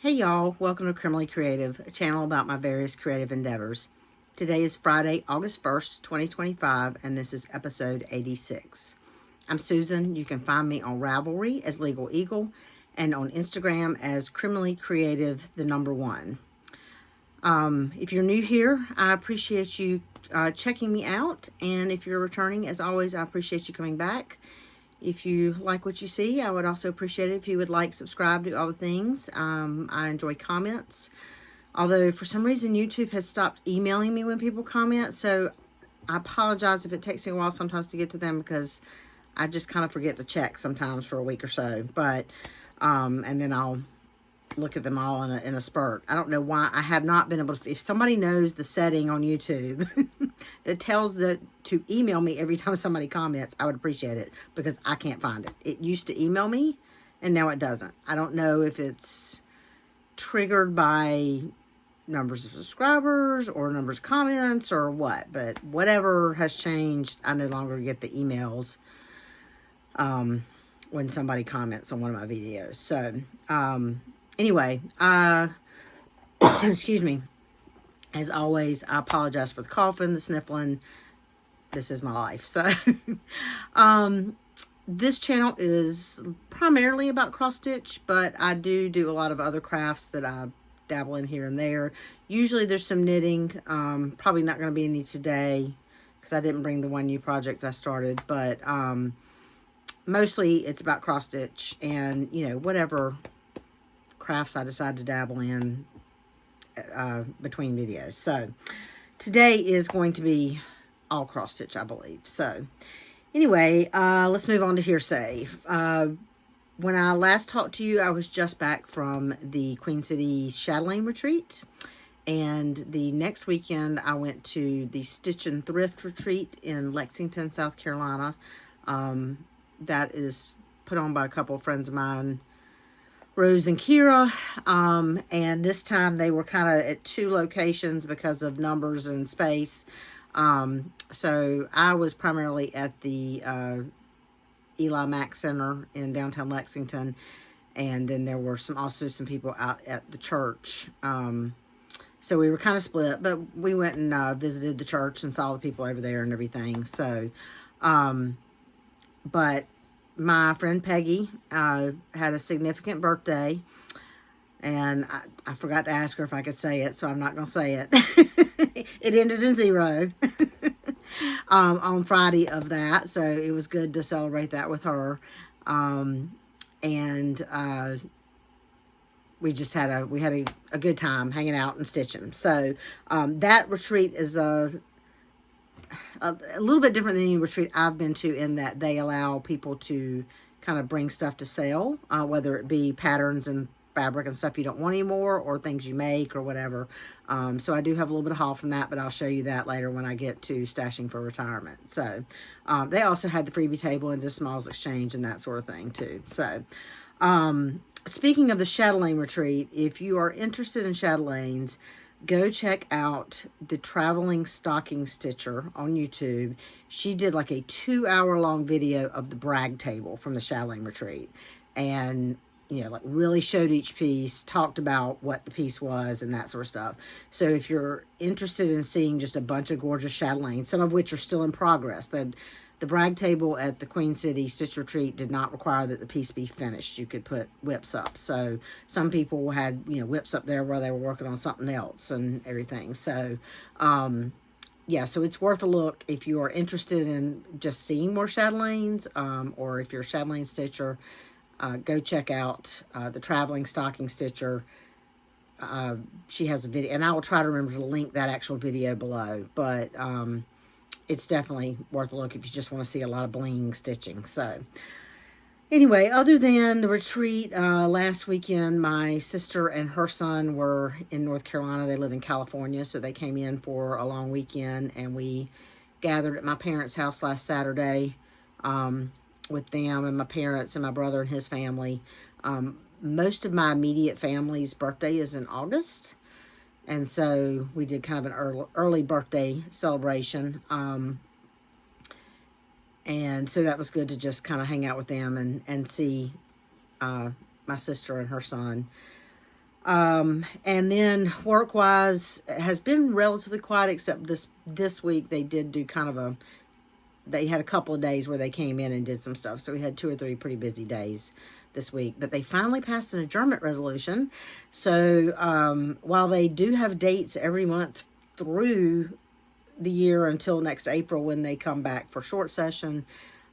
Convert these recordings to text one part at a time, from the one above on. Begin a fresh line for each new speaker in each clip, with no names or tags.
Hey y'all, welcome to Criminally Creative, a channel about my various creative endeavors. Today is Friday, August 1st, 2025, and this is episode 86. I'm Susan. You can find me on Ravelry as Legal Eagle and on Instagram as Criminally Creative, the number 1. If you're new here, I appreciate you checking me out, and if you're returning, as always, I appreciate you coming back. If you like what you see, I would also appreciate it if you would like, subscribe, do all the things. I enjoy comments. Although, for some reason, YouTube has stopped emailing me when people comment. So, I apologize if it takes me a while sometimes to get to them because I just kind of forget to check sometimes for a week or so. But, and then I'll look at them all in a spurt. I don't know why I have not been able to. If somebody knows the setting on YouTube that tells to email me every time somebody comments, I would appreciate it because I can't find it. It used to email me and now it doesn't. I don't know if it's triggered by numbers of subscribers or numbers of comments or what, but whatever has changed, I no longer get the emails when somebody comments on one of my videos. So, anyway, excuse me. As always, I apologize for the coughing, the sniffling. This is my life. So, this channel is primarily about cross stitch, but I do a lot of other crafts that I dabble in here and there. Usually there's some knitting. Probably not going to be any today because I didn't bring the one new project I started, but mostly it's about cross stitch and, you know, whatever crafts I decide to dabble in between videos. So today is going to be all cross stitch, I believe. So anyway, let's move on to hearsay. When I last talked to you, I was just back from the Queen City Shadowling Retreat, and the next weekend I went to the Stitch and Thrift Retreat in Lexington, South Carolina. That is put on by a couple of friends of mine, Rose and Kira, and this time they were kind of at 2 locations because of numbers and space. So I was primarily at the Eli Mack Center in downtown Lexington, and then there were also some people out at the church. So we were kind of split, but we went and visited the church and saw the people over there and everything. So, but my friend Peggy had a significant birthday, and I forgot to ask her if I could say it, so I'm not going to say it. It ended in 0 on Friday of that, so it was good to celebrate that with her. And we just had a good time hanging out and stitching. So that retreat is a little bit different than any retreat I've been to, in that they allow people to kind of bring stuff to sale, whether it be patterns and fabric and stuff you don't want anymore, or things you make or whatever. So I do have a little bit of haul from that, but I'll show you that later when I get to stashing for retirement. So they also had the freebie table and just smalls exchange and that sort of thing too. So speaking of the Shadowling Retreat, if you are interested in chatelaines, go check out the Traveling Stocking Stitcher on YouTube. She did like a 2-hour-long video of the brag table from the Shadowling Retreat. And, you know, like really showed each piece, talked about what the piece was and that sort of stuff. So if you're interested in seeing just a bunch of gorgeous chatelaines, some of which are still in progress, the brag table at the Queen City Stitch Retreat did not require that the piece be finished. You could put whips up. So some people had, you know, whips up there where they were working on something else and everything. So, yeah, so it's worth a look if you are interested in just seeing more chatelaines, or if you're a chatelaine stitcher, go check out the Traveling Stocking Stitcher. She has a video, and I will try to remember to link that actual video below, but it's definitely worth a look if you just want to see a lot of bling stitching. So anyway, other than the retreat last weekend, my sister and her son were in North Carolina. They live in California, so they came in for a long weekend, and we gathered at my parents' house last Saturday with them and my parents and my brother and his family. Most of my immediate family's birthday is in August, and so we did kind of an early birthday celebration. And so that was good to just kind of hang out with them and see my sister and her son. And then work-wise has been relatively quiet, except this week they did do kind of they had a couple of days where they came in and did some stuff. So we had 2 or 3 pretty busy days this week. But they finally passed an adjournment resolution. So while they do have dates every month through the year until next April when they come back for short session,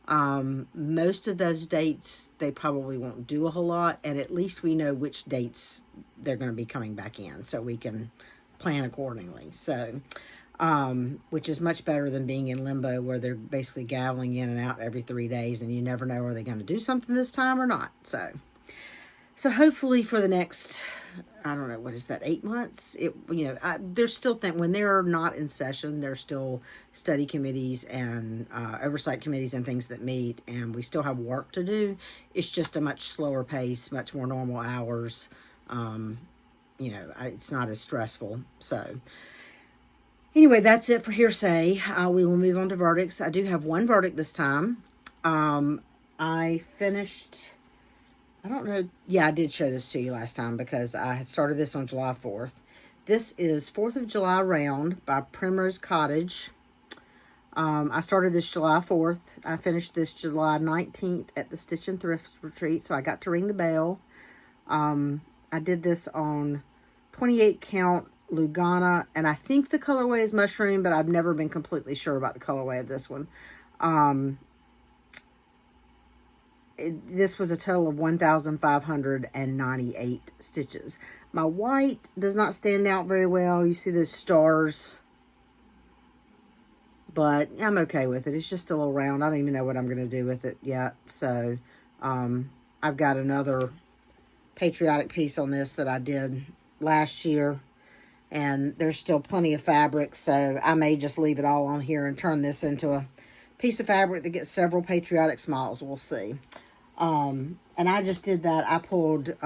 most of those dates they probably won't do a whole lot, and at least we know which dates they're going to be coming back in, so we can plan accordingly. So which is much better than being in limbo where they're basically gaveling in and out every 3 days and you never know, are they going to do something this time or not. So hopefully for the next, I don't know, what is that, 8 months? There's still when they're not in session, there's still study committees and oversight committees and things that meet, and we still have work to do. It's just a much slower pace, much more normal hours. It's not as stressful. So anyway, that's it for hearsay. We will move on to verdicts. I do have one verdict this time. I finished... I don't know. Yeah, I did show this to you last time because I had started this on July 4th. This is 4th of July Round by Primrose Cottage. I started this July 4th. I finished this July 19th at the Stitch and Thrift Retreat, so I got to ring the bell. I did this on 28 count Lugana, and I think the colorway is Mushroom, but I've never been completely sure about the colorway of this one. This was a total of 1,598 stitches. My white does not stand out very well. You see those stars, but I'm okay with it. It's just a little round. I don't even know what I'm going to do with it yet. So I've got another patriotic piece on this that I did last year, and there's still plenty of fabric, so I may just leave it all on here and turn this into a piece of fabric that gets several patriotic smiles. We'll see. And I just did that. I pulled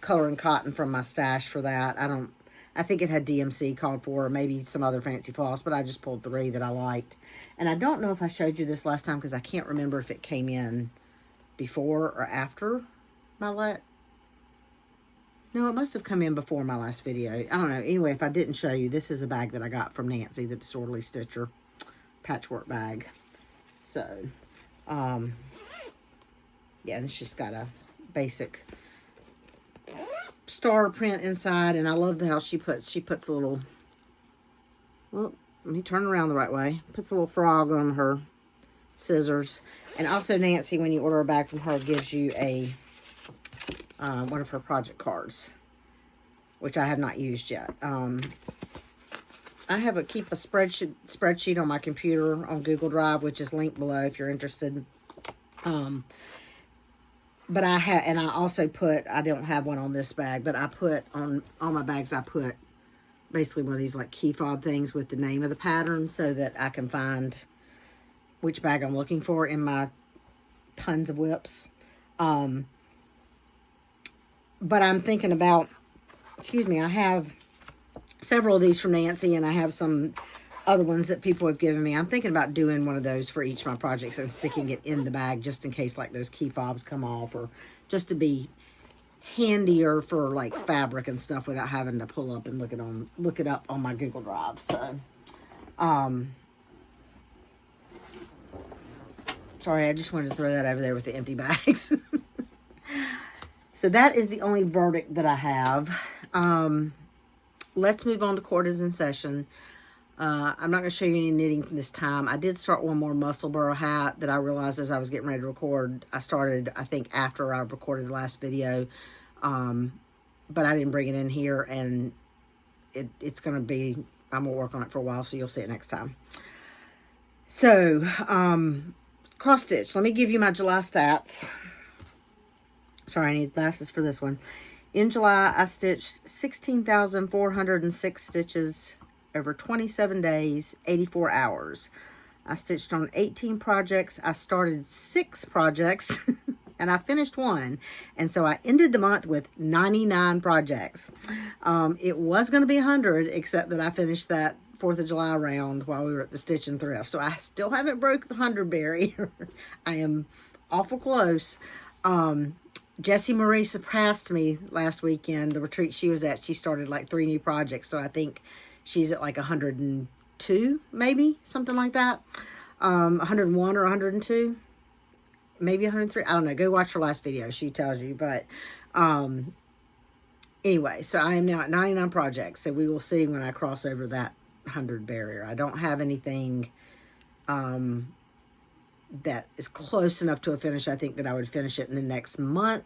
color and cotton from my stash for that. I think it had DMC called for, or maybe some other fancy floss, but I just pulled 3 that I liked. And I don't know if I showed you this last time because I can't remember if it came in before or after my No, it must have come in before my last video. I don't know. Anyway, if I didn't show you, this is a bag that I got from Nancy, the Disorderly Stitcher patchwork bag. So, yeah, and it's just got a basic star print inside, and I love how she puts a little, well, let me turn around the right way, puts a little frog on her scissors. And also Nancy, when you order a bag from her, gives you a one of her project cards, which I have not used yet. I keep a spreadsheet on my computer on Google Drive, which is linked below if you're interested. But I also put, I don't have one on this bag, but I put on all my bags, I put basically one of these like key fob things with the name of the pattern so that I can find which bag I'm looking for in my tons of whips. But I'm thinking about, I have several of these from Nancy, and I have some other ones that people have given me. I'm thinking about doing one of those for each of my projects and sticking it in the bag just in case like those key fobs come off, or just to be handier for like fabric and stuff without having to pull up and look it up on my Google Drive. So sorry, I just wanted to throw that over there with the empty bags. So that is the only verdict that I have. Let's move on to quarters in session. I'm not going to show you any knitting this time. I did start one more muscle burrow hat that I realized as I was getting ready to record. I started, I think, after I recorded the last video. But I didn't bring it in here, and it's going to be, I'm going to work on it for a while, so you'll see it next time. So, cross stitch. Let me give you my July stats. Sorry, I need glasses for this one. In July, I stitched 16,406 stitches over 27 days, 84 hours. I stitched on 18 projects. I started 6 projects, and I finished 1. And so I ended the month with 99 projects. It was going to be 100, except that I finished that 4th of July round while we were at the Stitch and Thrift. So I still haven't broke the 100 barrier. I am awful close. Jessie Marie surpassed me last weekend. The retreat she was at, she started like 3 new projects. So I think she's at like 102, maybe, something like that. 101 or 102, maybe 103. I don't know. Go watch her last video. She tells you. But anyway, so I am now at 99 projects. So we will see when I cross over that 100 barrier. I don't have anything that is close enough to a finish. I think that I would finish it in the next month.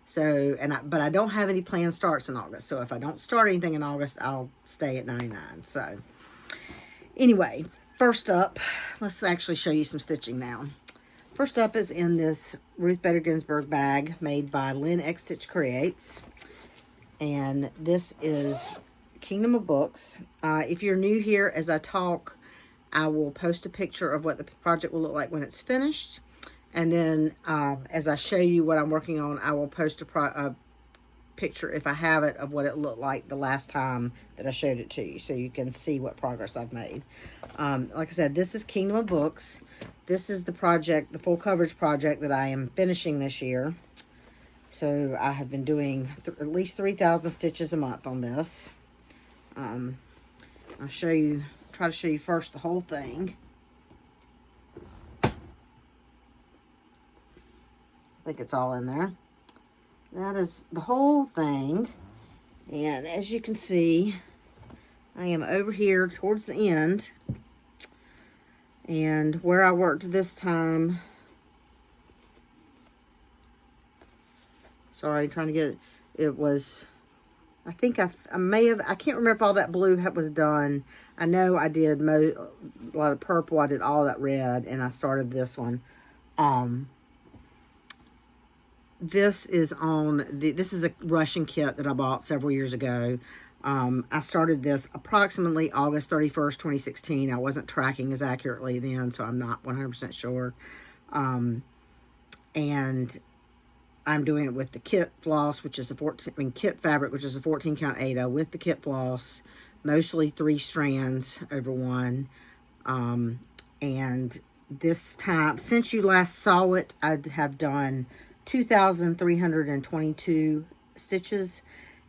So, but I don't have any planned starts in August. So if I don't start anything in August, I'll stay at 99. So anyway, first up, let's actually show you some stitching now. First up is in this Ruth Bader Ginsburg bag made by Lynn X Stitch Creates. And this is Kingdom of Books. If you're new here, as I talk, I will post a picture of what the project will look like when it's finished. And then as I show you what I'm working on, I will post a picture, if I have it, of what it looked like the last time that I showed it to you, so you can see what progress I've made. Like I said, this is Kingdom of Books. This is the project, the full coverage project that I am finishing this year. So I have been doing at least 3,000 stitches a month on this. I'll show you, try to show you first the whole thing. I think it's all in there. That is the whole thing. And as you can see, I am over here towards the end. And where I worked this time, sorry, trying to get it, it was, I think I may have, I can't remember if all that blue was done. I know I did a lot of purple, I did all that red, and I started this one. This is this is a Russian kit that I bought several years ago. I started this approximately August 31st, 2016. I wasn't tracking as accurately then, so I'm not 100% sure. And I'm doing it with the kit floss, which is kit fabric, which is a 14 count Aida, with the kit floss, mostly 3 strands over one. And this time, since you last saw it, I have done 2,322 stitches,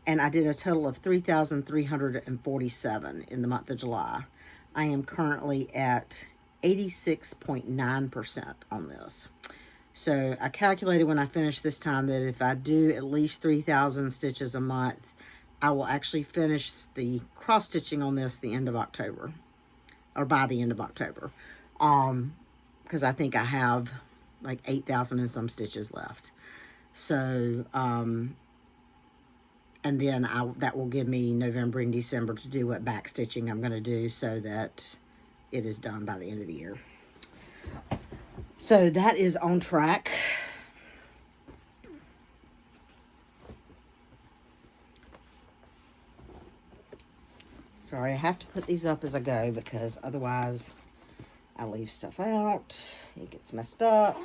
and I did a total of 3,347 in the month of July. I am currently at 86.9% on this. So I calculated when I finished this time that if I do at least 3,000 stitches a month, I will actually finish the cross stitching on this the end of October, or by the end of October, because I think I have like 8,000 and some stitches left. So, and then that will give me November and December to do what back stitching I'm going to do, so that it is done by the end of the year. So that is on track. Sorry, I have to put these up as I go, because otherwise I leave stuff out. It gets messed up.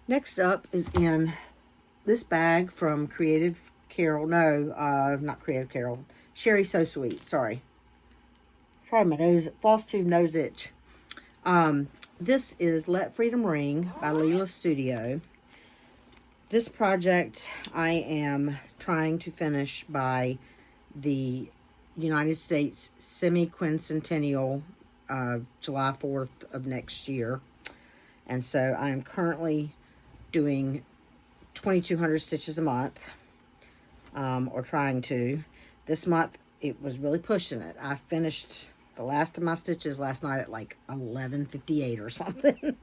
Next up is in this bag from Creative Carol. No, not Creative Carol. Sherry So Sweet. Sorry. Sorry, my nose, false tube nose itch. This is Let Freedom Ring by Leela Studio. This project I am trying to finish by the United States semi-quincentennial, July 4th of next year. And so I am currently doing 2,200 stitches a month, or trying to. This month, it was really pushing it. I finished the last of my stitches last night at like 11:58 or something.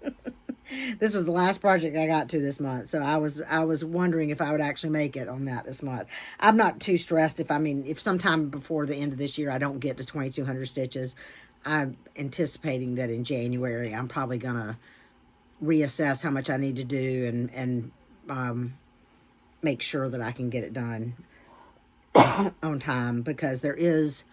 This was the last project I got to this month, so I was wondering if I would actually make it on that this month. I'm not too stressed if sometime before the end of this year I don't get to 2,200 stitches. I'm anticipating that in January I'm probably gonna reassess how much I need to do and make sure that I can get it done on time, because there is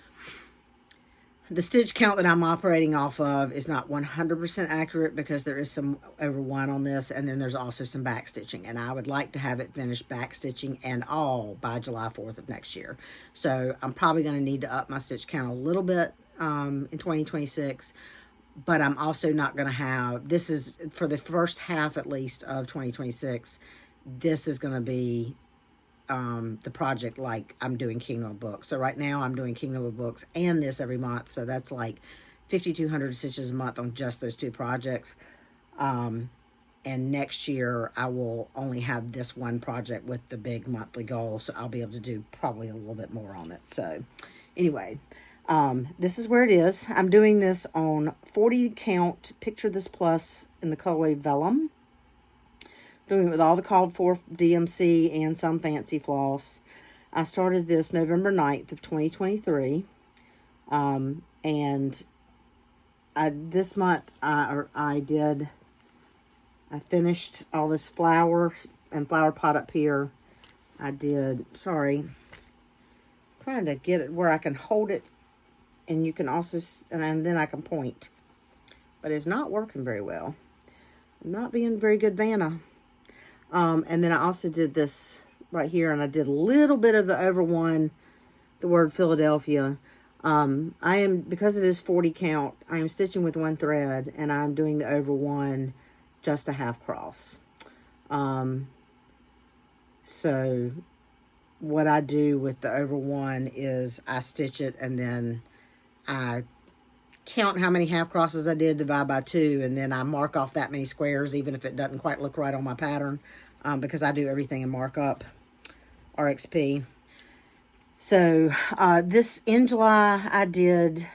the stitch count that I'm operating off of is not 100% accurate, because there is some over 1 on this, and then there's also some back stitching, and I would like to have it finished back stitching and all by July 4th of next year. So I'm probably going to need to up my stitch count a little bit in 2026, but I'm also not going to have, this is for the first half at least of 2026, this is going to be the project like I'm doing Kingdom of Books. So right now I'm doing Kingdom of Books and this every month. So that's like 5,200 stitches a month on just those two projects. And next year I will only have this one project with the big monthly goal. So I'll be able to do probably a little bit more on it. So anyway, this is where it is. I'm doing this on 40 count Picture This Plus in the colorway Vellum. Doing it with all the called for DMC and some fancy floss. I started this November 9th of 2023. And this month I finished all this flower and flower pot up here. Trying to get it where I can hold it and you can also, and then I can point. But it's not working very well. I'm not being very good Vanna. And then I also did this right here, and I did a little bit of the over one, the word Philadelphia. Because it is 40 count, I am stitching with one thread, and I'm doing the over one just a half cross. So what I do with the over one is I stitch it, and then I count how many half crosses I did, divide by 2, and then I mark off that many squares, even if it doesn't quite look right on my pattern, because I do everything in markup, RXP. So this in July, I did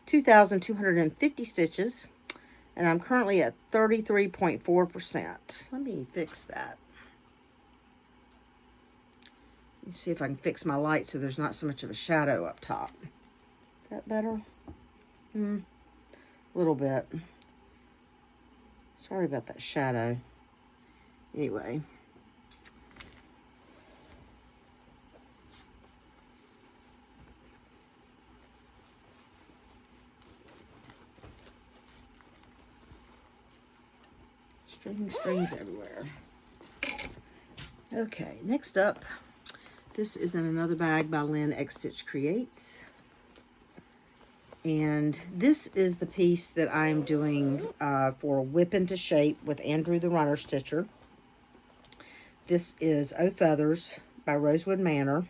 2,250 stitches, and I'm currently at 33.4%. Let me fix that. Let me see if I can fix my light so there's not so much of a shadow up top. Is that better? A little bit. Sorry about that shadow. Anyway. Strings everywhere. Okay, next up, this is in another bag by Lynn X Stitch Creates. And this is the piece that I'm doing for Whip Into Shape with Andrew the Runner Stitcher. This is Oh Feathers by Rosewood Manor.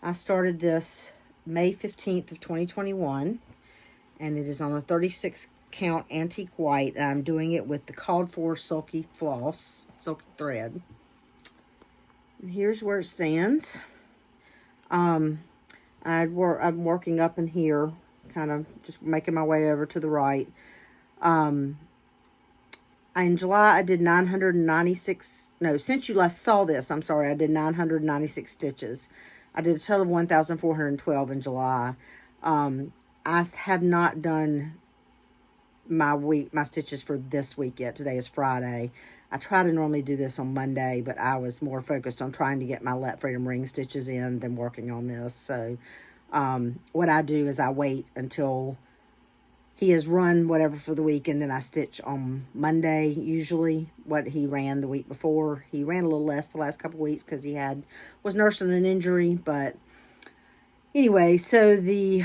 I started this May 15th of 2021, and it is on a 36 count antique white, and I'm doing it with the called for silky floss, silky thread. And here's where it stands. I'm working up in here, kind of just making my way over to the right. In July, I did 996, no, since you last saw this, I'm sorry, I did 996 stitches. I did a total of 1,412 in July. I have not done my stitches for this week yet. Today is Friday. I try to normally do this on Monday, but I was more focused on trying to get my Let Freedom ring stitches in than working on this. So what I do is I wait until he has run whatever for the week, and then I stitch on Monday, usually, what he ran the week before. He ran a little less the last couple weeks because he was nursing an injury, but anyway, so the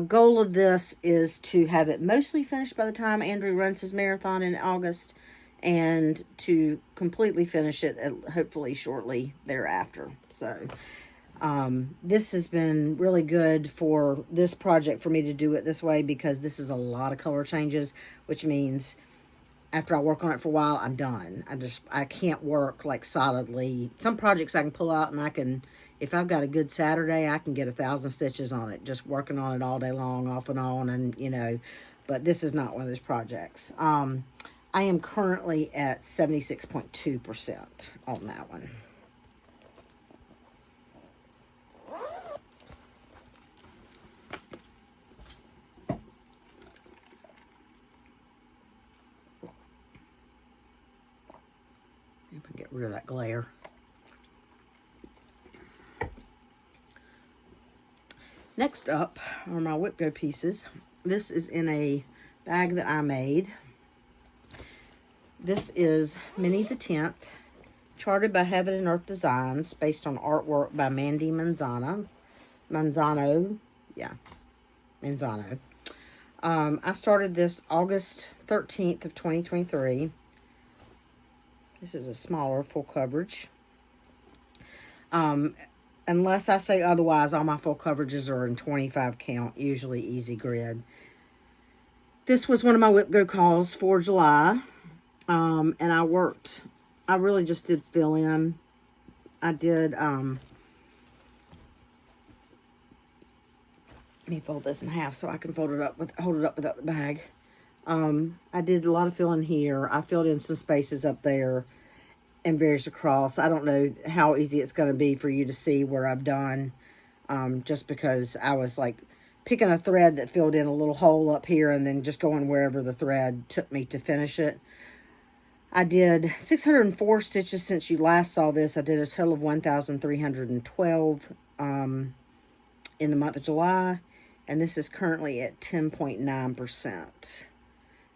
goal of this is to have it mostly finished by the time Andrew runs his marathon in August, and to completely finish it hopefully shortly thereafter. So this has been really good for this project for me to do it this way, because this is a lot of color changes, which means after I work on it for a while, I'm done. I can't work like solidly. Some projects I can pull out, and if I've got a good Saturday, I can get 1,000 stitches on it, just working on it all day long, off and on, and but this is not one of those projects. I am currently at 76.2% on that one. If I get rid of that glare. Next up are my Whip Go pieces. This is in a bag that I made. This is Minnie the 10th, charted by Heaven and Earth Designs, based on artwork by Mandy Manzano. I started this August 13th of 2023. This is a smaller full coverage. Unless I say otherwise, all my full coverages are in 25 count, usually easy grid. This was one of my whip go calls for July. And I really just did fill in. I did, let me fold this in half so I can hold it up without the bag. I did a lot of filling here. I filled in some spaces up there and various across. I don't know how easy it's going to be for you to see where I've done, just because I was like picking a thread that filled in a little hole up here and then just going wherever the thread took me to finish it. I did 604 stitches since you last saw this. I did a total of 1,312 in the month of July, and this is currently at 10.9%.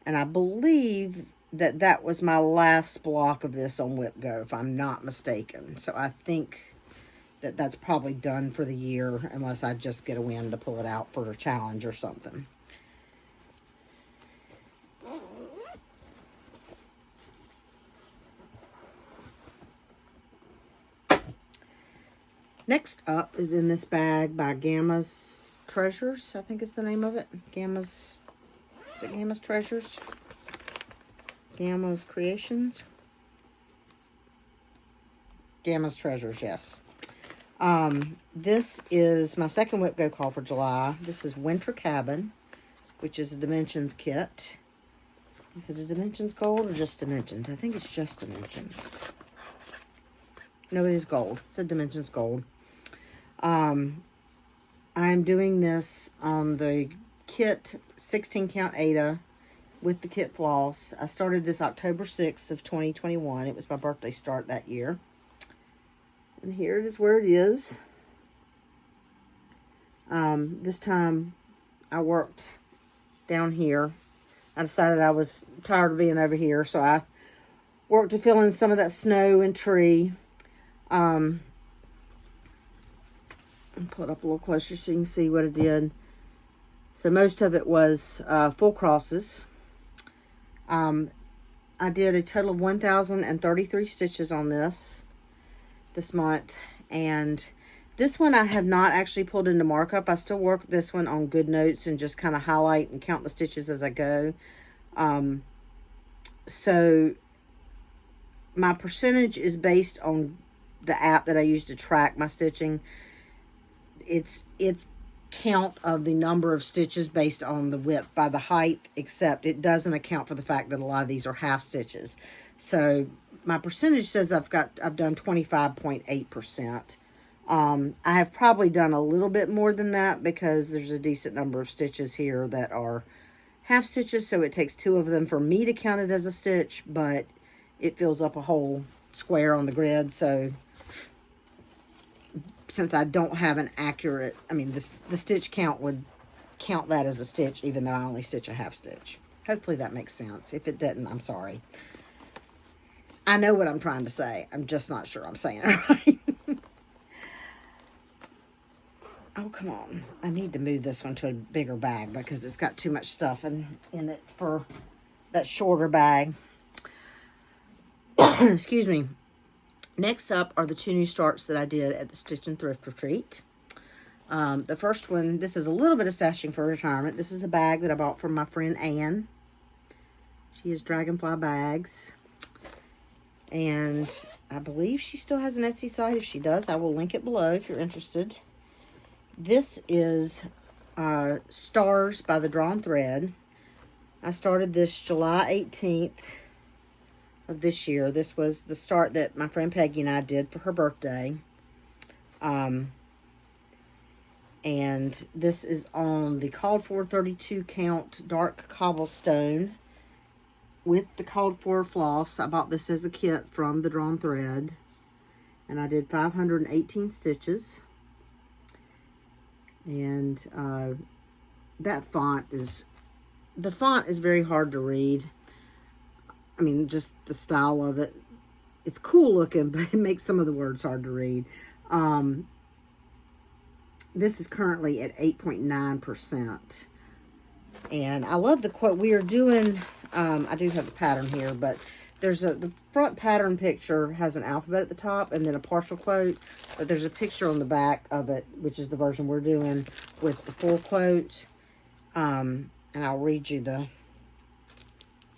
And I believe that that was my last block of this on Whip Go, if I'm not mistaken. So I think that that's probably done for the year, unless I just get a win to pull it out for a challenge or something. Next up is in this bag by Gamma's Treasures, I think is the name of it. Gamma's Treasures? Gamma's Creations? Gamma's Treasures, yes. This is my second Whip Go call for July. This is Winter Cabin, which is a Dimensions kit. Is it a Dimensions gold or just Dimensions? I think it's just Dimensions. No, it is gold. It's a Dimensions gold. I'm doing this on the kit 16 count Ada with the kit floss. I started this October 6th of 2021. It was my birthday start that year. And here it is where it is. This time I worked down here. I decided I was tired of being over here, so I worked to fill in some of that snow and tree. I'll pull it up a little closer so you can see what I did. So most of it was full crosses. I did a total of 1,033 stitches on this month. And this one I have not actually pulled into markup. I still work this one on good notes and just kind of highlight and count the stitches as I go. So my percentage is based on the app that I use to track my stitching. It's count of the number of stitches based on the width by the height, except it doesn't account for the fact that a lot of these are half stitches. So my percentage says I've done 25.8%. I have probably done a little bit more than that because there's a decent number of stitches here that are half stitches, so it takes 2 of them for me to count it as a stitch, but it fills up a whole square on the grid. So since I don't have an accurate, I mean, the stitch count would count that as a stitch, even though I only stitch a half stitch. Hopefully that makes sense. If it didn't, I'm sorry. I know what I'm trying to say. I'm just not sure I'm saying it right. Oh, come on. I need to move this one to a bigger bag because it's got too much stuff in it for that shorter bag. Excuse me. Next up are the 2 new starts that I did at the Stitch and Thrift Retreat. The first one, this is a little bit of stashing for retirement. This is a bag that I bought from my friend Anne. She has Dragonfly bags. And I believe she still has an Etsy site. If she does, I will link it below if you're interested. This is Stars by the Drawn Thread. I started this July 18th of this year. This was the start that my friend Peggy and I did for her birthday. And this is on the called for 32 count dark cobblestone with the called for floss. I bought this as a kit from the Drawn Thread, and I did 518 stitches. And that font is, the font is very hard to read. I mean, just the style of it. It's cool looking, but it makes some of the words hard to read. This is currently at 8.9%. And I love the quote. We are doing, I do have the pattern here, but the front pattern picture has an alphabet at the top and then a partial quote, but there's a picture on the back of it, which is the version we're doing with the full quote. And I'll read you the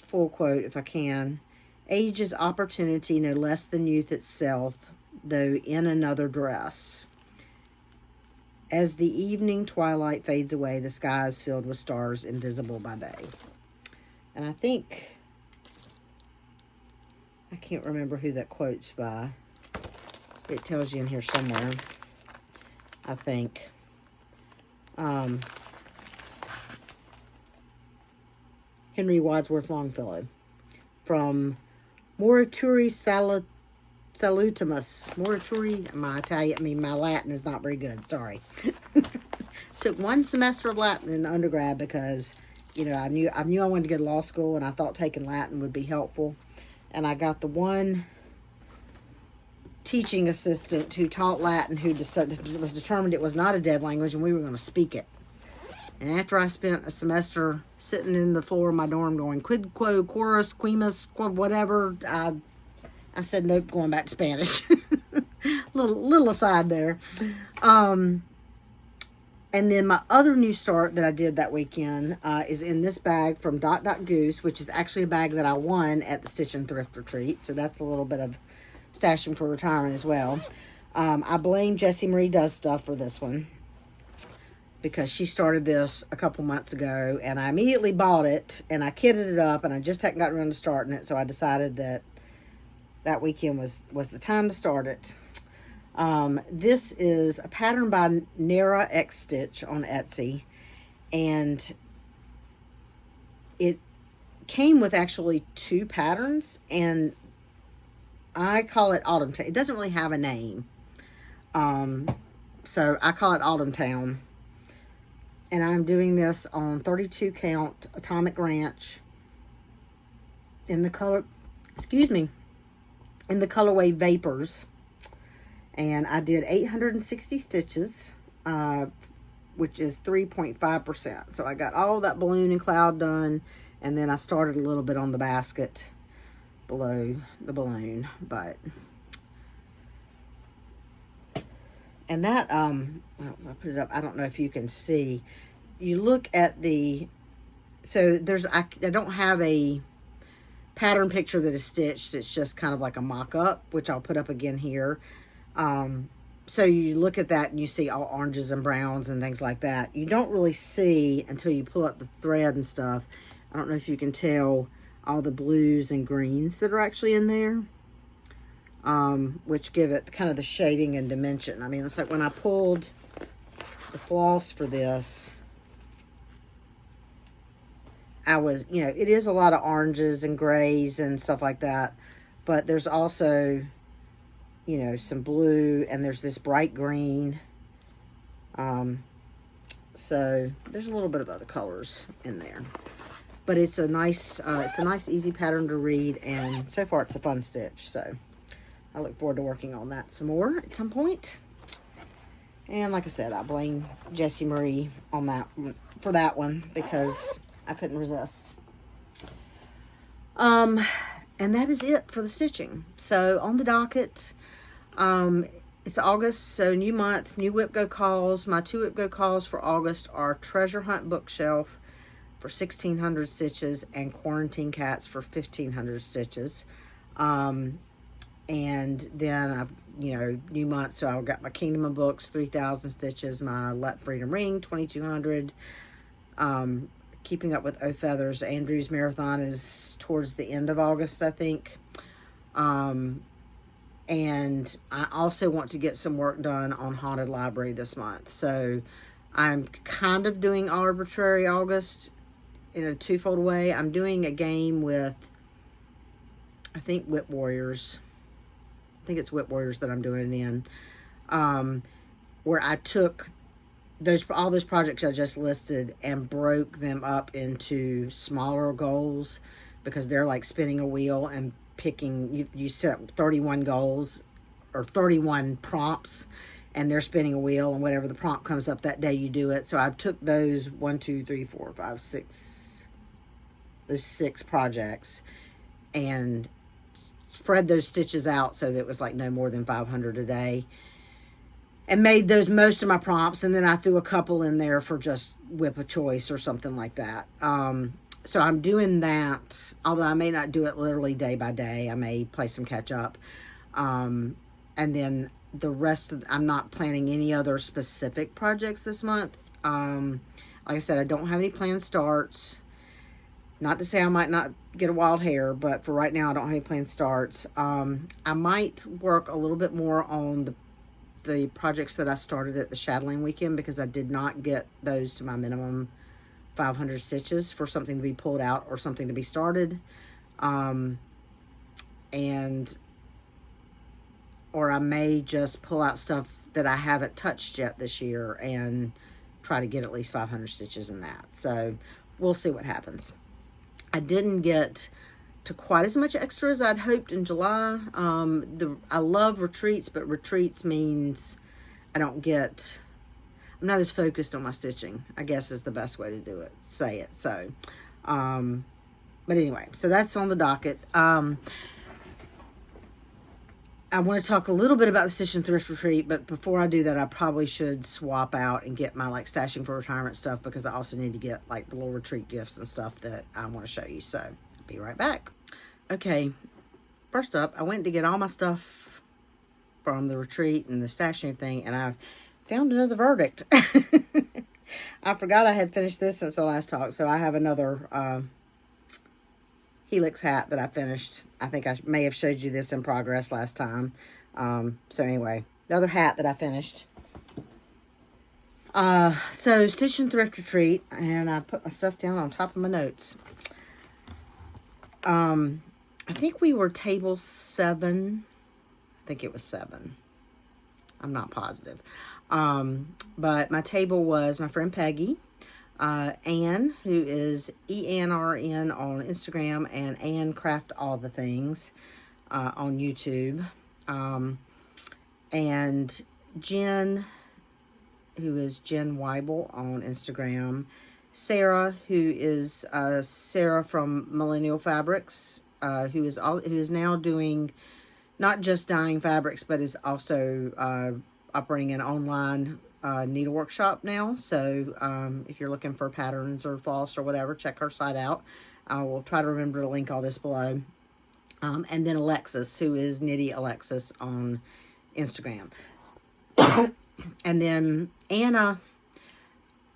full quote if I can. Age is opportunity no less than youth itself, though in another dress. As the evening twilight fades away, the sky is filled with stars invisible by day. And I think, I can't remember who that quote's by. It tells you in here somewhere, I think. Henry Wadsworth Longfellow from Morituri Salutamus. Morituri, my Italian, my Latin is not very good, sorry. Took one semester of Latin in undergrad because, you know, I knew I wanted to go to law school and I thought taking Latin would be helpful. And I got the one teaching assistant who taught Latin who was determined it was not a dead language and we were going to speak it. And after I spent a semester sitting in the floor of my dorm going, quid quo, chorus, quimus, whatever, I said, nope, going back to Spanish. little aside there. And then my other new start that I did that weekend is in this bag from Goose, which is actually a bag that I won at the Stitch and Thrift Retreat. So that's a little bit of stashing for retirement as well. I blame Jessie Marie Does Stuff for this one, because she started this a couple months ago, and I immediately bought it, and I kitted it up, and I just hadn't gotten around to starting it, so I decided that weekend was the time to start it. This is a pattern by Nara X Stitch on Etsy, and it came with actually 2 patterns, and I call it Autumn Town. It doesn't really have a name, so I call it Autumn Town. And I'm doing this on 32 count Atomic Ranch in the color, in the colorway Vapors. And I did 860 stitches, which is 3.5%. So I got all that balloon and cloud done, and then I started a little bit on the basket below the balloon, but and that I put it up. I don't know if you can see. You look at the, so there's I don't have a pattern picture that is stitched. It's just kind of like a mock-up, which I'll put up again here. So you look at that and you see all oranges and browns and things like that. You don't really see until you pull up the thread and stuff. I don't know if you can tell all the blues and greens that are actually in there, which give it kind of the shading and dimension. I mean, it's like when I pulled the floss for this, I was, you know, it is a lot of oranges and grays and stuff like that, but there's also, you know, some blue, and there's this bright green. So there's a little bit of other colors in there, but it's a nice easy pattern to read, and so far it's a fun stitch. So I look forward to working on that some more at some point. And like I said, I blame Jessie Marie on that for that one, because I couldn't resist. And that is it for the stitching. So on the docket, it's August, so new month, new Whip Go calls. My 2 Whip Go calls for August are Treasure Hunt Bookshelf for 1,600 stitches and Quarantine Cats for 1,500 stitches. And then I've, you know, new month, so I've got my Kingdom of Books 3,000 stitches, my Let Freedom Ring 2,200. Keeping Up with O Feathers, Andrew's marathon is towards the end of August, I think. And I also want to get some work done on Haunted Library this month. So I'm kind of doing Arbitrary August in a twofold way. I'm doing a game with, I think, Whip Warriors. I think it's Whip Warriors that I'm doing it in. Where I took all those projects I just listed and broke them up into smaller goals, because they're like spinning a wheel and picking, you set 31 goals or 31 prompts, and they're spinning a wheel, and whatever the prompt comes up that day, you do it. So I took those 6 projects and spread those stitches out so that it was like no more than 500 a day, and made those most of my prompts. And then I threw a couple in there for just whip a choice or something like that. So I'm doing that, although I may not do it literally day by day. I may play some catch up. And then the rest of, I'm not planning any other specific projects this month. Like I said, I don't have any planned starts. Not to say I might not get a wild hair, but for right now, I don't have any planned starts. I might work a little bit more on the projects that I started at the Shadowling weekend, because I did not get those to my minimum 500 stitches for something to be pulled out or something to be started. Or I may just pull out stuff that I haven't touched yet this year and try to get at least 500 stitches in that. So we'll see what happens. I didn't get to quite as much extra as I'd hoped in July. I love retreats, but retreats means I'm not as focused on my stitching, I guess is the best way to say it. So, but anyway, so that's on the docket. I want to talk a little bit about the Stitch and Thrift Retreat, but before I do that, I probably should swap out and get my stashing for retirement stuff, because I also need to get the little retreat gifts and stuff that I want to show you. So I'll be right back. Okay, first up, I went to get all my stuff from the retreat and the stashing thing, and I found another verdict. I forgot I had finished this since the last talk, so I have another Helix hat that I finished. I think I may have showed you this in progress last time. So anyway, another hat that I finished. So Stitch and Thrift Retreat, and I put my stuff down on top of my notes. I think we were table 7. I think it was 7. I'm not positive. But my table was my friend Peggy, Anne, who is ENRN on Instagram, and Anne Craft All the Things on YouTube, and Jen, who is Jen Weibel on Instagram, Sarah, who is Sarah from Millennial Fabrics, who is now doing not just dyeing fabrics, but is also operating an online needle workshop now. So if you're looking for patterns or floss or whatever, check her site out. I will try to remember to link all this below. And then Alexis, who is Knitty Alexis on Instagram. And then Anna,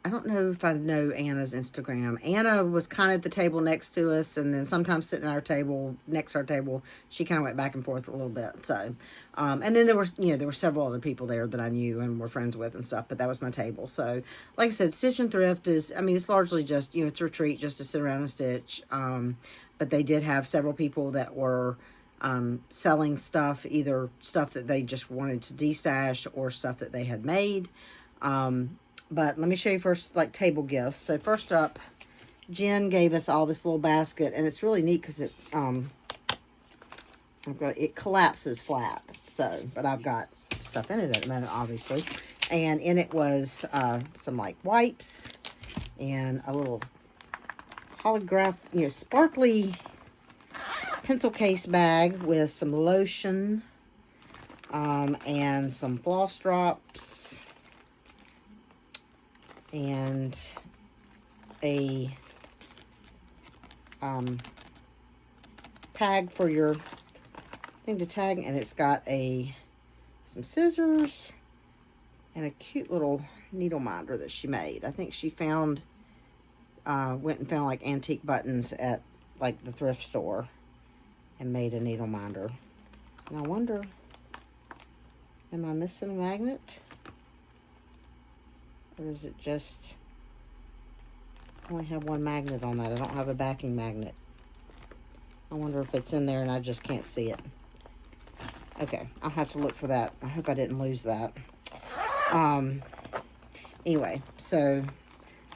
I don't know if I know Anna's Instagram. Anna was kind of at the table next to us, and then sometimes sitting at our table, next to our table, she kind of went back and forth a little bit. So, and then there were several other people there that I knew and were friends with and stuff, but that was my table. So, like I said, Stitch and Thrift is, it's largely just, it's a retreat just to sit around and stitch. But they did have several people that were selling stuff, either stuff that they just wanted to destash or stuff that they had made. But let me show you first, table gifts. So first up, Jen gave us all this little basket, and it's really neat because it collapses flat. So, but I've got stuff in it at the moment, obviously. And in it was some wipes and a little holograph, sparkly pencil case bag with some lotion and some floss drops and a tag for your thing to tag, and it's got some scissors and a cute little needle minder that she made. I think she went and found antique buttons at the thrift store and made a needle minder. And I wonder, am I missing a magnet? Or is it just, I only have one magnet on that. I don't have a backing magnet. I wonder if it's in there and I just can't see it. Okay, I'll have to look for that. I hope I didn't lose that. Anyway, so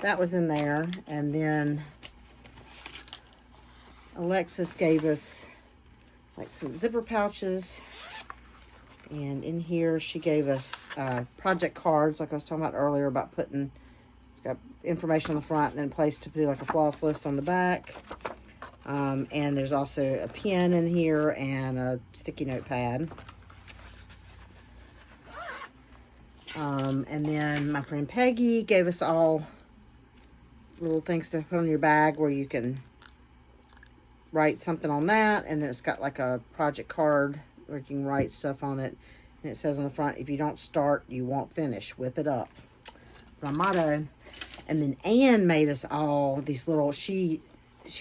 that was in there. And then Alexis gave us some zipper pouches And in here, she gave us project cards, like I was talking about earlier, about putting, it's got information on the front and then a place to do like a floss list on the back. And there's also a pen in here and a sticky note pad. And then my friend Peggy gave us all little things to put on your bag where you can write something on that. And then it's got like a project card where you can write stuff on it. And it says on the front, if you don't start, you won't finish. Whip it up. That's my motto. And then Anne made us all these little, she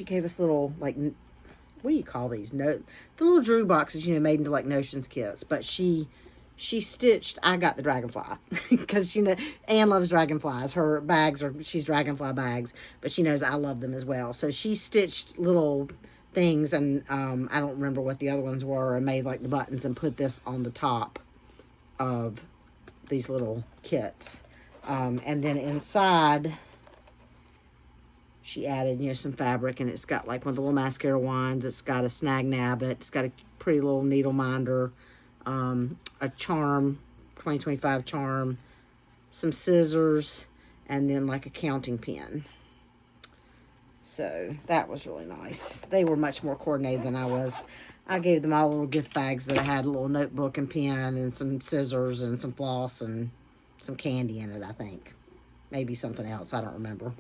gave us little, like, what do you call these? The little Drew boxes, you know, made into like notions kits. But she stitched, I got the dragonfly. Because, you know, Anne loves dragonflies. Her bags are, she's dragonfly bags. But she knows I love them as well. So she stitched little things, and I don't remember what the other ones were, and made like the buttons and put this on the top of these little kits. And then inside, she added, you know, some fabric, and it's got like one of the little mascara wands. It's got a snag nabbit. It's got a pretty little needle minder, a charm, 2025 charm, some scissors, and then like a counting pen. So that was really nice. They were much more coordinated than I was. I gave them all little gift bags that had a little notebook and pen and some scissors and some floss and some candy in it, I think. Maybe something else. I don't remember.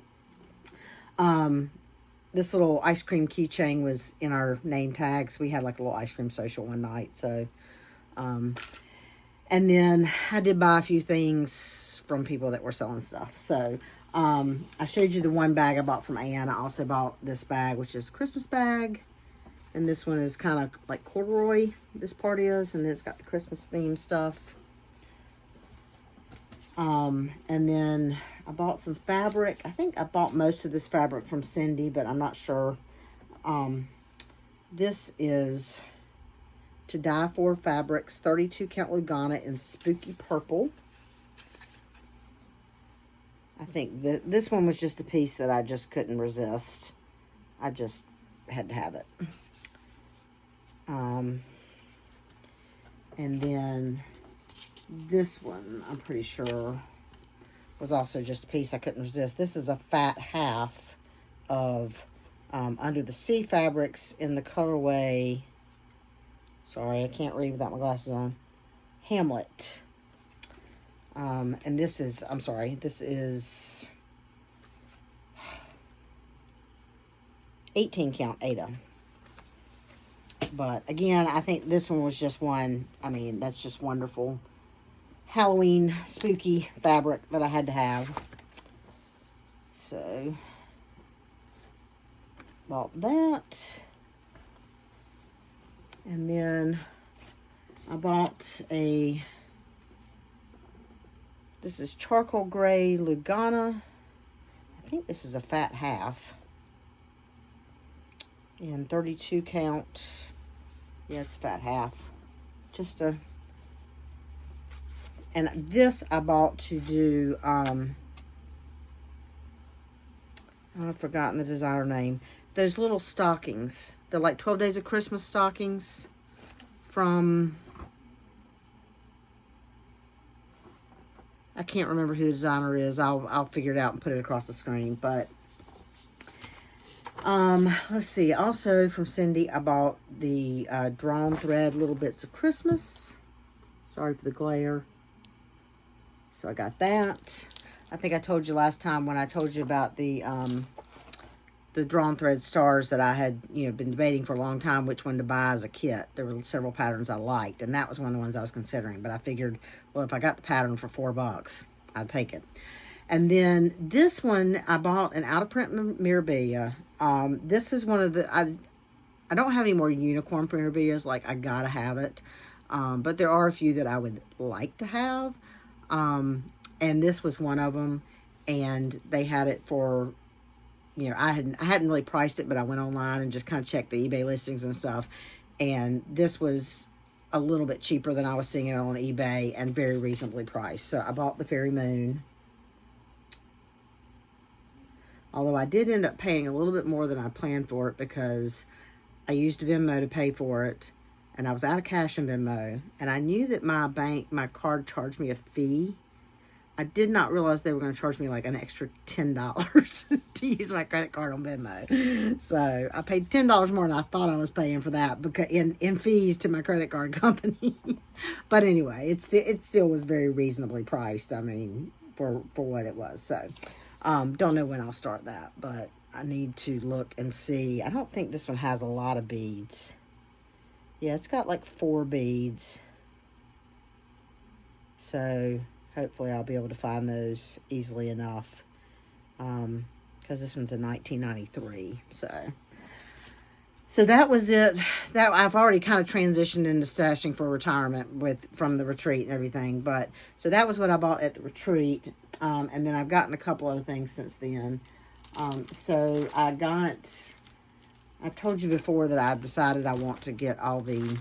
This little ice cream keychain was in our name tags. We had like a little ice cream social one night. So, and then I did buy a few things from people that were selling stuff. So, I showed you the one bag I bought from Anne. I also bought this bag, which is a Christmas bag. And this one is kind of like corduroy, this part is. And then it's got the Christmas theme stuff. And then I bought some fabric. I think I bought most of this fabric from Cindy, but I'm not sure. This is To Die For Fabrics, 32 count Lugana in Spooky Purple. I think this one was just a piece that I just couldn't resist. I just had to have it. And then this one, I'm pretty sure, was also just a piece I couldn't resist. This is a fat half of Under the Sea fabrics in the colorway. Sorry, I can't read without my glasses on. Hamlet. And this is, I'm sorry, this is 18 count Ada. But again, I think this one was just one, I mean, that's just wonderful Halloween spooky fabric that I had to have. So, bought that. And then I bought this is charcoal gray Lugana. I think this is a fat half. And 32 count. Yeah, it's fat half. Just a... And this I bought to do, I've forgotten the designer name. Those little stockings. They're like 12 Days of Christmas stockings from... I can't remember who the designer is. I'll figure it out and put it across the screen. But let's see. Also from Cindy, I bought the drawn thread Little Bits of Christmas. Sorry for the glare. So I got that. I think I told you last time when I told you about the drawn thread stars that I had, you know, been debating for a long time which one to buy as a kit. There were several patterns I liked, and that was one of the ones I was considering. But I figured, well, if I got the pattern for $4, I'd take it. And then this one, I bought an out-of-print Mirabilia. This is one of the, I don't have any more unicorn Mirabilias, like I gotta have it. But there are a few that I would like to have. And this was one of them, and they had it for, you know, I hadn't really priced it, but I went online and just kind of checked the eBay listings and stuff. And this was a little bit cheaper than I was seeing it on eBay and very reasonably priced. So I bought the Fairy Moon. Although I did end up paying a little bit more than I planned for it because I used Venmo to pay for it. and I was out of cash in Venmo, and I knew that my card charged me a fee. I did not realize they were going to charge me like an extra $10 to use my credit card on Venmo. So I paid $10 more than I thought I was paying for that, because in fees to my credit card company. But anyway, it still was very reasonably priced. I mean, for what it was. So don't know when I'll start that, but I need to look and see. I don't think this one has a lot of beads. Yeah, it's got like 4 beads. So hopefully I'll be able to find those easily enough, because this one's a 1993. So that was it. That I've already kind of transitioned into stashing for retirement from the retreat and everything. But so that was what I bought at the retreat, and then I've gotten a couple other things since then. So I told you before that I've decided I want to get all the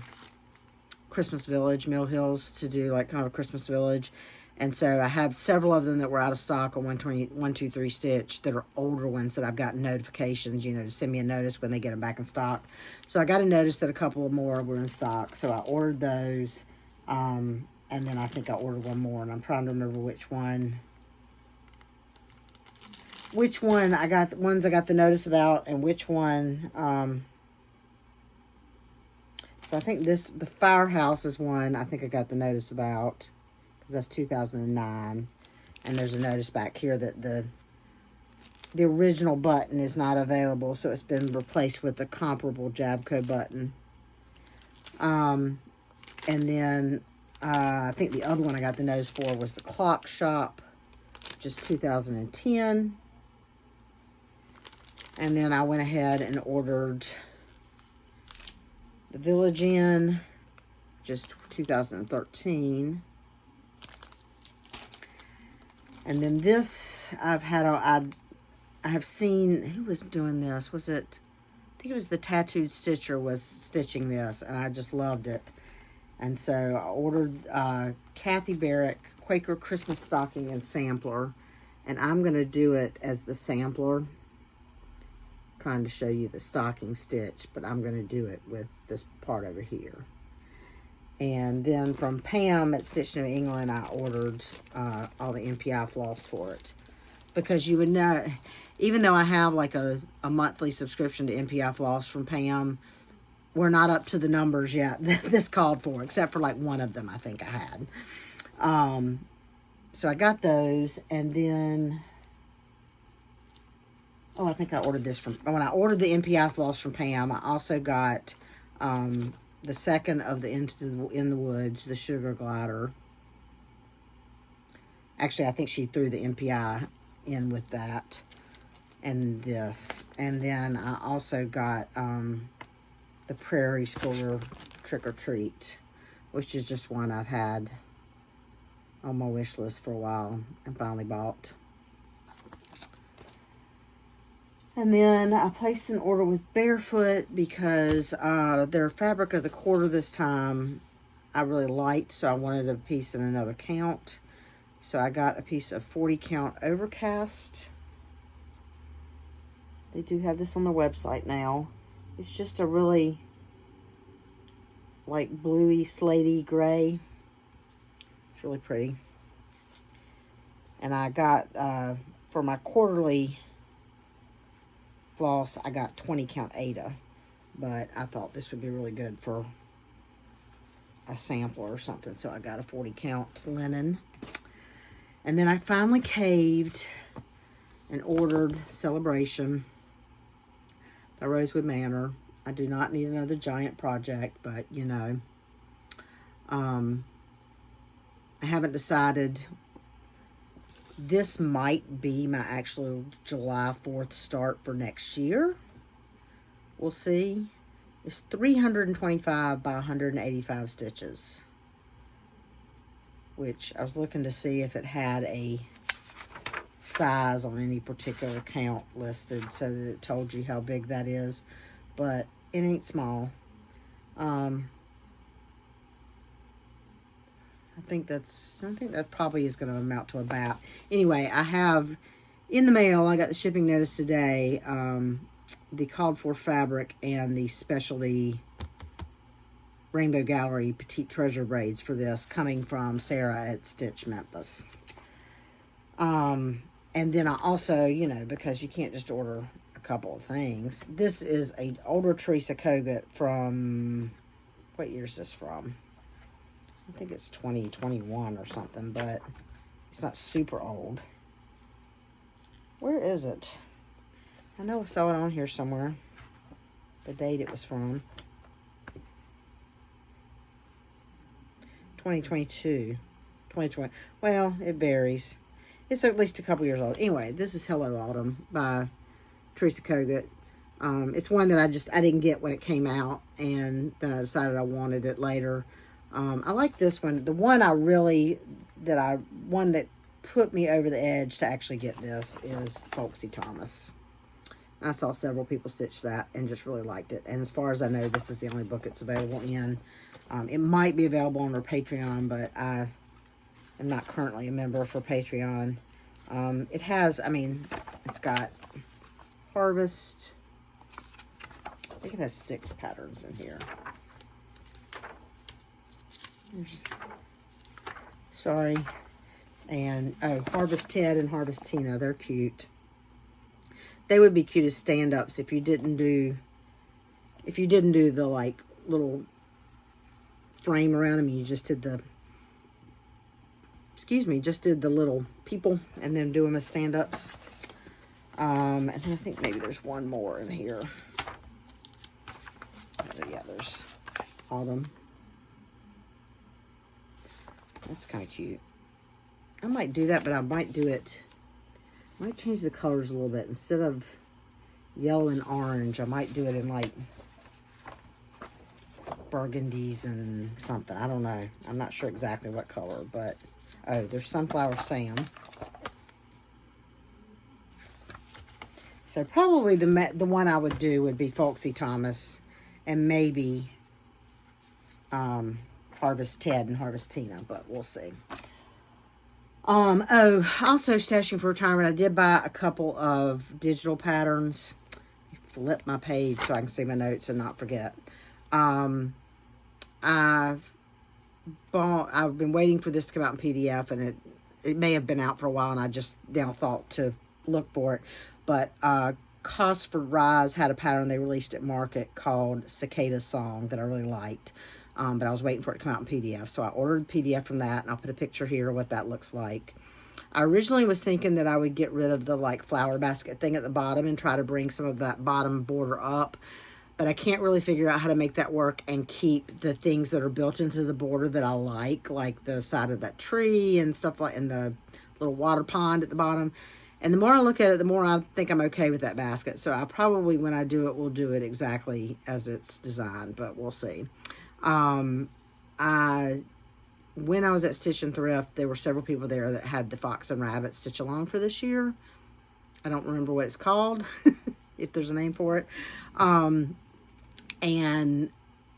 Christmas Village Mill Hills to do like kind of a Christmas Village. And so I have several of them that were out of stock on 123 Stitch that are older ones that I've gotten notifications, to send me a notice when they get them back in stock. So I got a notice that a couple more were in stock. So I ordered those. And then I think I ordered one more, and I'm trying to remember which one I got, the ones I got the notice about, and which one. So I think the Firehouse is one I think I got the notice about, because that's 2009. And there's a notice back here that the original button is not available, so it's been replaced with the comparable Jabco button. And then I think the other one I got the notice for was the Clock Shop, which is 2010. And then I went ahead and ordered the Village Inn, just 2013. And then this, I have seen, who was doing this? I think it was the Tattooed Stitcher was stitching this, and I just loved it. And so I ordered Kathy Barrick Quaker Christmas Stocking and Sampler, and I'm going to do it as the sampler. Trying to show you the stocking stitch, but I'm going to do it with this part over here. And then from Pam at Stitch New England, I ordered all the MPI floss for it, because you would know, even though I have like a monthly subscription to MPI floss from Pam, we're not up to the numbers yet that this called for, except for like one of them I think I had. So I got those, and then I think I ordered this when I ordered the MPI floss from Pam, I also got the second of the In the Woods, the Sugar Glider. Actually, I think she threw the MPI in with that and this. And then I also got the Prairie Schooler Trick or Treat, which is just one I've had on my wish list for a while and finally bought. And then I placed an order with Barefoot because their fabric of the quarter this time I really liked, so I wanted a piece in another count. So I got a piece of 40 count Overcast. They do have this on their website now. It's just a really like bluey, slatey gray. It's really pretty. And I got, for my quarterly floss, I got 20 count Ada, but I thought this would be really good for a sampler or something, so I got a 40 count linen. And then I finally caved and ordered Celebration by Rosewood Manor. I do not need another giant project, but I haven't decided. This might be my actual July 4th start for next year. We'll see. It's 325 by 185 stitches, which I was looking to see if it had a size on any particular count listed so that it told you how big that is, but it ain't small. I think that probably is going to amount to about. Anyway, I have in the mail, I got the shipping notice today, the called for fabric and the specialty Rainbow Gallery Petite Treasure braids for this, coming from Sarah at Stitch Memphis. And then I also, you know, because you can't just order a couple of things. This is a older Teresa Kogut from, what year is this from? I think it's 2021 or something, but it's not super old. Where is it? I know I saw it on here somewhere. The date it was from. 2022. 2020. Well, it varies. It's at least a couple years old. Anyway, this is Hello Autumn by Teresa Kogut. It's one that I didn't get when it came out, and then I decided I wanted it later. I like this one. The one that put me over the edge to actually get this is Folksy Thomas. I saw several people stitch that and just really liked it. And as far as I know, this is the only book it's available in. It might be available on her Patreon, but I am not currently a member for Patreon. It has, I mean, it's got Harvest. I think it has 6 patterns in here. Sorry. And, oh, Harvest Ted and Harvest Tina. They're cute. They would be cute as stand-ups if you didn't do the, like, little frame around them. You just did the, just did the little people and then do them as stand-ups. And then I think maybe there's one more in here. Yeah, there's Autumn. That's kind of cute. I might do that, but I might do it, I might change the colors a little bit. Instead of yellow and orange, I might do it in like burgundies and something. I don't know. I'm not sure exactly what color, but oh, there's Sunflower Sam. So probably the one I would do would be Folksy Thomas, and maybe Harvest Ted and Harvest Tina, but we'll see. Oh, also stashing for retirement, I did buy a couple of digital patterns. Flip my page so I can see my notes and not forget. I've been waiting for this to come out in PDF, and it may have been out for a while, and I just now thought to look for it. But Cosford Rise had a pattern they released at Market called Cicada Song that I really liked. But I was waiting for it to come out in PDF. So I ordered the PDF from that, and I'll put a picture here of what that looks like. I originally was thinking that I would get rid of the like flower basket thing at the bottom and try to bring some of that bottom border up. But I can't really figure out how to make that work and keep the things that are built into the border that I like the side of that tree and stuff like, and the little water pond at the bottom. And the more I look at it, the more I think I'm okay with that basket. So I probably, when I do it, will do it exactly as it's designed, but we'll see. When I was at Stitch and Thrift, there were several people there that had the Fox and Rabbit Stitch Along for this year. I don't remember what it's called, if there's a name for it. And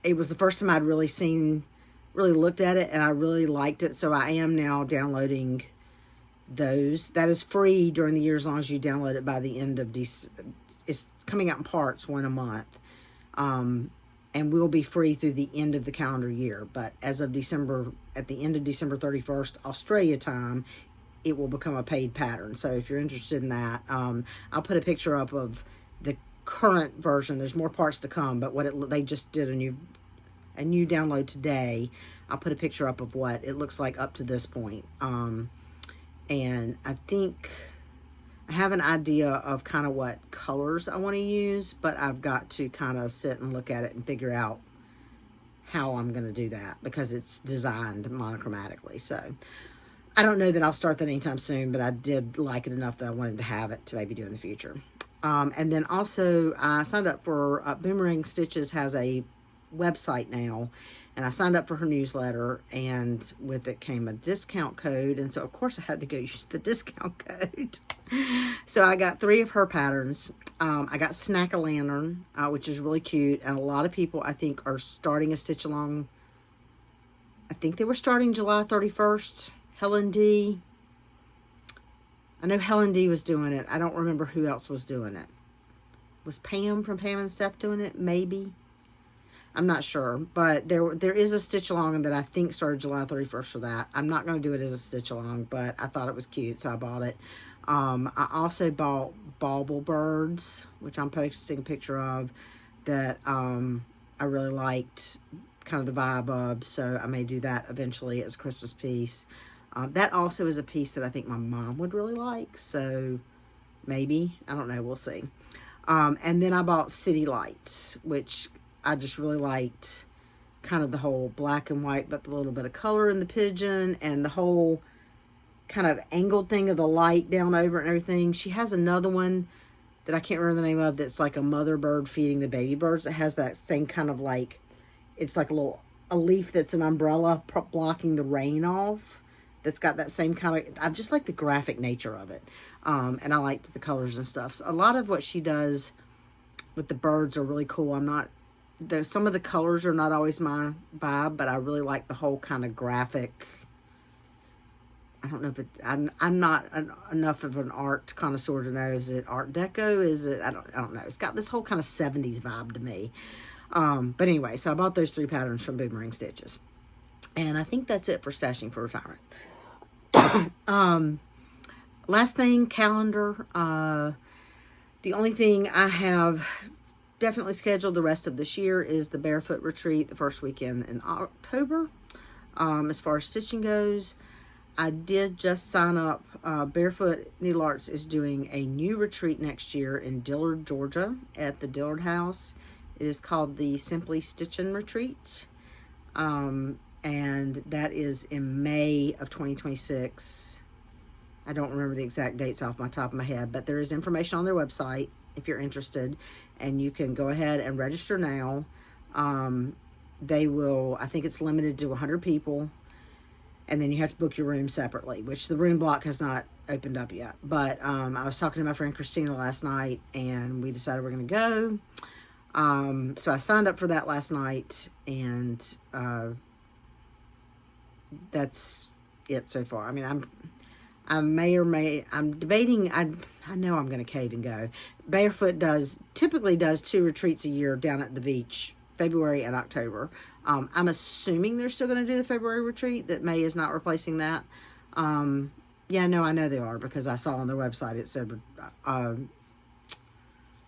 it was the first time I'd really looked at it, and I really liked it. So I am now downloading those. That is free during the year as long as you download it by the end of December. It's coming out in parts, one a month. And will be free through the end of the calendar year. But as of December, at the end of December 31st, Australia time, it will become a paid pattern. So if you're interested in that, I'll put a picture up of the current version. There's more parts to come, but they just did a new download today. I'll put a picture up of what it looks like up to this point. And I think I have an idea of kind of what colors I want to use, but I've got to kind of sit and look at it and figure out how I'm going to do that, because it's designed monochromatically. So I don't know that I'll start that anytime soon, but I did like it enough that I wanted to have it to maybe do in the future. And then also I signed up for Boomerang Stitches has a website now, and I signed up for her newsletter, and with it came a discount code, and so of course I had to go use the discount code. So I got 3 of her patterns. I got Snack-a-Lantern, which is really cute, and a lot of people I think are starting a stitch along. I think they were starting July 31st. Helen D. I know Helen D was doing it. I don't remember who else was doing it. Was Pam from Pam and Steph doing it? Maybe. I'm not sure, but there is a stitch along that I think started July 31st for that. I'm not going to do it as a stitch along, but I thought it was cute, so I bought it. I also bought bauble birds, which I'm posting a picture of, that I really liked kind of the vibe of, so I may do that eventually as a Christmas piece. That also is a piece that I think my mom would really like, so maybe, I don't know, we'll see. And then I bought city lights, which I just really liked, kind of the whole black and white, but a little bit of color in the pigeon, and the whole kind of angled thing of the light down over and everything. She has another one that I can't remember the name of, that's like a mother bird feeding the baby birds. It has that same kind of like, it's like a leaf that's an umbrella blocking the rain off. That's got that same kind of, I just like the graphic nature of it. And I like the colors and stuff. So a lot of what she does with the birds are really cool. Some of the colors are not always my vibe, but I really like the whole kind of graphic. I don't know if I'm not enough of an art connoisseur to know, is it Art Deco? Is it, I don't know. It's got this whole kind of 70s vibe to me. But anyway, so I bought those 3 patterns from Boomerang Stitches. And I think that's it for stashing for retirement. Last thing, calendar. The only thing I have definitely scheduled the rest of this year is the Barefoot Retreat, the first weekend in October. As far as stitching goes, I did just sign up. Barefoot Needle Arts is doing a new retreat next year in Dillard, Georgia, at the Dillard House. It is called the Simply Stitchin' Retreat. And that is in May of 2026. I don't remember the exact dates off my top of my head, but there is information on their website if you're interested, and you can go ahead and register now. They will, I think it's limited to 100 people, and then you have to book your room separately, which the room block has not opened up yet. But I was talking to my friend Christina last night, and we decided we're going to go. So I signed up for that last night, and that's it so far. I mean, I'm debating, I know I'm going to cave and go. Barefoot typically does 2 retreats a year down at the beach, February and October. I'm assuming they're still going to do the February retreat, that May is not replacing that. Yeah, no, I know they are, because I saw on their website it said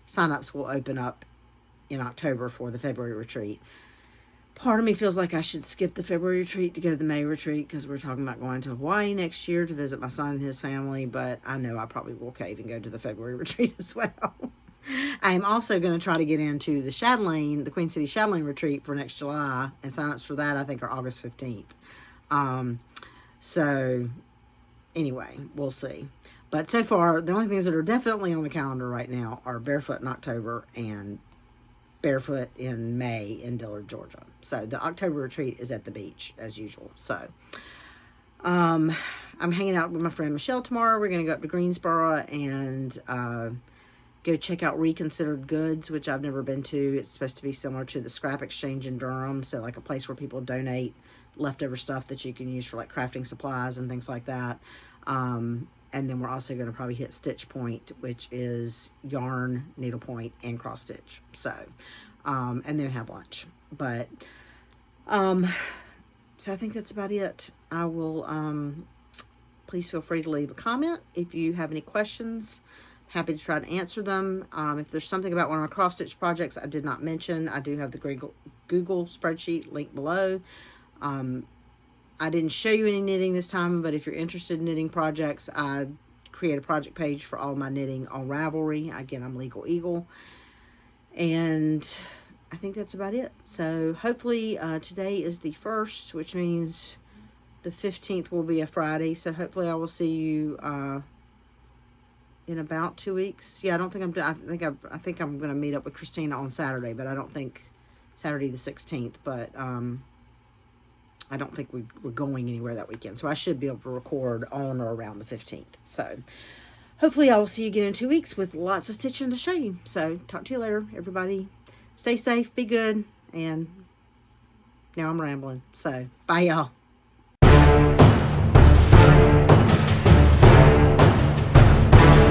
sign-ups will open up in October for the February retreat. Part of me feels like I should skip the February retreat to go to the May retreat, because we're talking about going to Hawaii next year to visit my son and his family, but I know I probably will cave and go to the February retreat as well. I am also going to try to get into the Queen City Shadowling Retreat for next July, and sign-ups for that I think are August 15th. So anyway, we'll see. But so far, the only things that are definitely on the calendar right now are Barefoot in October and Barefoot in May in Dillard, Georgia. So the October retreat is at the beach as usual. So I'm hanging out with my friend Michelle tomorrow. We're going to go up to Greensboro and go check out Reconsidered Goods, which I've never been to. It's supposed to be similar to the Scrap Exchange in Durham. So like a place where people donate leftover stuff that you can use for like crafting supplies and things like that. And then we're also going to probably hit Stitch Point, which is yarn, needlepoint, and cross stitch. So, and then have lunch. But, so I think that's about it. I will, please feel free to leave a comment if you have any questions. Happy to try to answer them. If there's something about one of my cross stitch projects I did not mention, I do have the Google spreadsheet linked below. I didn't show you any knitting this time, but if you're interested in knitting projects, I create a project page for all my knitting on Ravelry. Again, I'm Legal Eagle. And I think that's about it. So hopefully today is the 1st, which means the 15th will be a Friday. So hopefully I will see you in about 2 weeks. Yeah, I think I'm going to meet up with Christina on Saturday, but I don't think Saturday the 16th. But I don't think we're going anywhere that weekend. So I should be able to record on or around the 15th. So hopefully I will see you again in 2 weeks with lots of stitching to show you. So talk to you later, everybody. Stay safe, be good. And now I'm rambling. So bye, y'all.